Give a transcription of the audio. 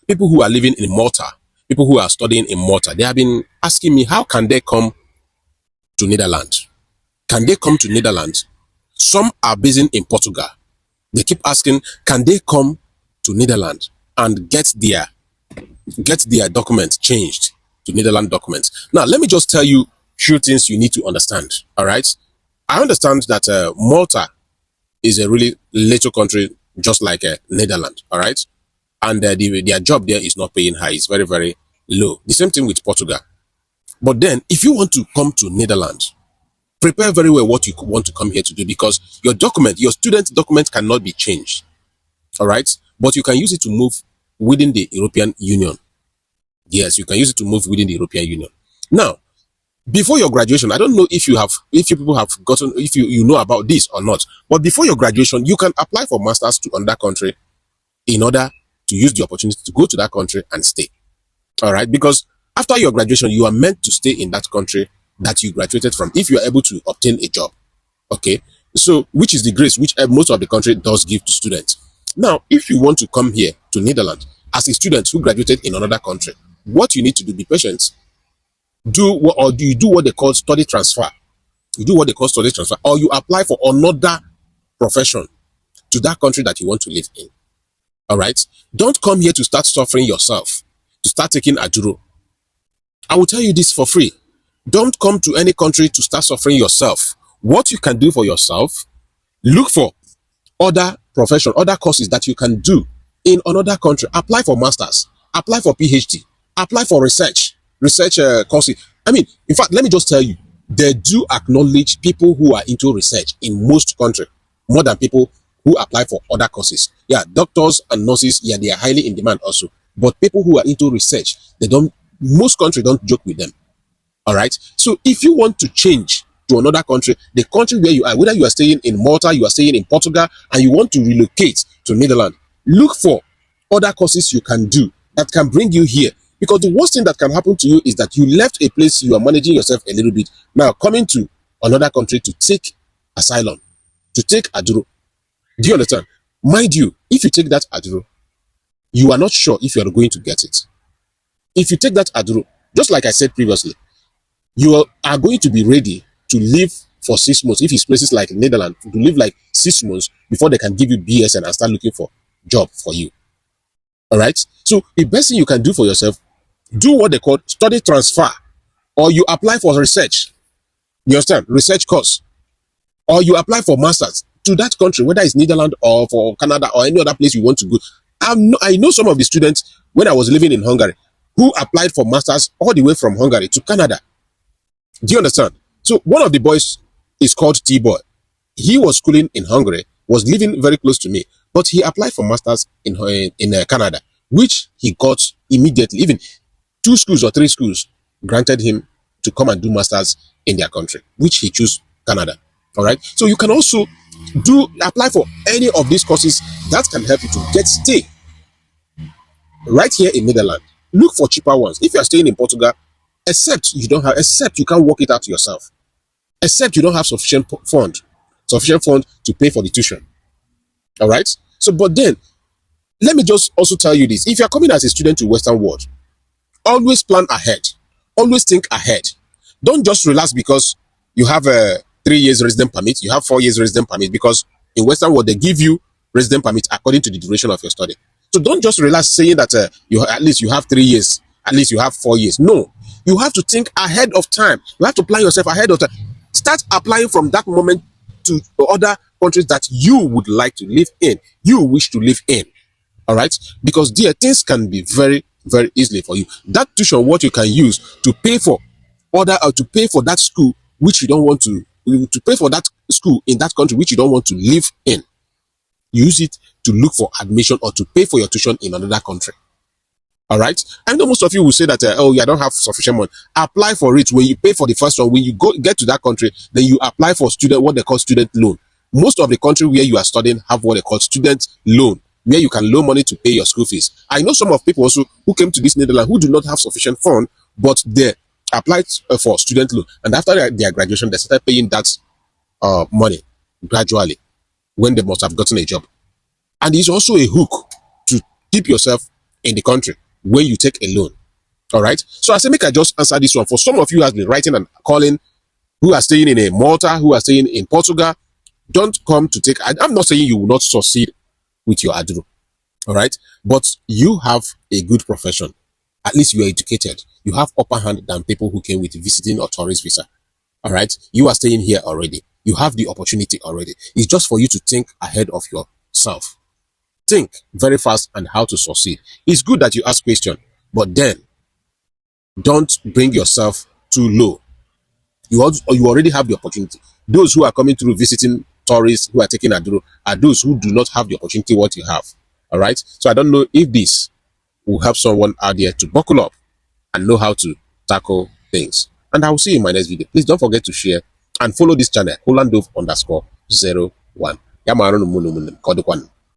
People who are living in Malta, people who are studying in Malta, they have been asking me, how can they come to Netherlands? Can they come to Netherlands? Some are based in Portugal. They keep asking, can they come to Netherlands and get their documents changed to Netherlands documents? Now, let me just tell you few things you need to understand. All right. I understand that Malta is a really little country, just like Netherlands. All right. And their job there is not paying high. It's very, very low. The same thing with Portugal. But then, if you want to come to Netherlands, prepare very well what you want to come here to do, because your student document cannot be changed. All right. But you can use it to move within the European Union. Yes, you can use it to move within the European Union. Now, before your graduation, I don't know if you people have gotten, if you know about this or not, but before your graduation, you can apply for masters to another country in order to use the opportunity to go to that country and stay. All right. Because after your graduation, you are meant to stay in that country that you graduated from if you are able to obtain a job. Okay. So, which is the grace which most of the country does give to students. Now, if you want to come here to Netherlands as a student who graduated in another country, what you need to do, be patient. Do you do what they call study transfer. You do what they call study transfer, or you apply for another profession to that country that you want to live in. All right. Don't come here to start suffering yourself, to start taking Aduro. I will tell you this for free. Don't come to any country to start suffering yourself. What you can do for yourself, look for other profession, other courses that you can do in another country. Apply for masters, apply for PhD, apply for research courses. I mean, in fact, let me just tell you, they do acknowledge people who are into research in most countries more than people who apply for other courses. Yeah, doctors and nurses, yeah, they are highly in demand also. But people who are into research, most countries don't joke with them. All right. So if you want to change to another country, the country where you are, whether you are staying in Malta, you are staying in Portugal, and you want to relocate to Netherlands, look for other courses you can do that can bring you here. Because the worst thing that can happen to you is that you left a place, you are managing yourself a little bit, now coming to another country to take asylum, to take Aduro. Do you understand? Mind you, if you take that Aduro, you are not sure if you are going to get it. If you take that Aduro, just like I said previously, you are going to be ready to live for 6 months. If it's places like Netherlands, to live like 6 months before they can give you BSN and start looking for job for you. All right. So the best thing you can do for yourself, do what they call study transfer, or you apply for research. You understand? Research course, or you apply for masters to that country, whether it's Netherlands or for Canada or any other place you want to go. I know some of the students when I was living in Hungary who applied for masters all the way from Hungary to Canada. Do you understand? So one of the boys is called T-Boy. He was schooling in Hungary, was living very close to me, but he applied for masters in Canada, which he got immediately. Even 2 schools or 3 schools granted him to come and do masters in their country, which he chose Canada. All right. So you can also apply for any of these courses that can help you to get stay right here in Netherlands. Look for cheaper ones. If you are staying in Portugal, except you can't work it out yourself, except you don't have sufficient fund to pay for the tuition. All right. So, but then let me just also tell you this: if you are coming as a student to Western world, always plan ahead, always think ahead. Don't just relax because you have a 3 years resident permit, you have 4 years resident permit, because in Western world they give you resident permit according to the duration of your study. So don't just relax saying that at least you have 3 years, at least you have 4 years. No, you have to think ahead of time. You have to plan yourself ahead of time. Start applying from that moment to other countries that you would like to live in, you wish to live in. All right, because dear, things can be very, very easily for you. That tuition, what you can use to pay for to pay for that school which you don't want to pay for that school in that country which you don't want to live in. Use it to look for admission or to pay for your tuition in another country. All right. I know most of you will say that, oh, yeah, I don't have sufficient money. Apply for it. When you pay for the first one, when you get to that country, then you apply for what they call student loan. Most of the country where you are studying have what they call student loan, where you can loan money to pay your school fees. I know some of people also who came to this Netherlands who do not have sufficient fund, but they applied for student loan. And after their graduation, they started paying that money gradually when they must have gotten a job. And it's also a hook to keep yourself in the country when you take a loan. All right. So I say, make I just answer this one. For some of you who has been writing and calling, who are staying in a Malta, who are staying in Portugal, don't come to take. I'm not saying you will not succeed with your ADRO. All right. But you have a good profession. At least you are educated. You have upper hand than people who came with visiting or tourist visa. All right. You are staying here already. You have the opportunity already. It's just for you to think ahead of yourself. Think very fast and how to succeed. It's good that you ask questions, but then don't bring yourself too low. You already have the opportunity. Those who are coming through visiting tourists who are taking ADRO are those who do not have the opportunity what you have. All right. So I don't know if this will help someone out there to buckle up and know how to tackle things. And I will see you in my next video. Please don't forget to share and follow this channel, Hollandove_01.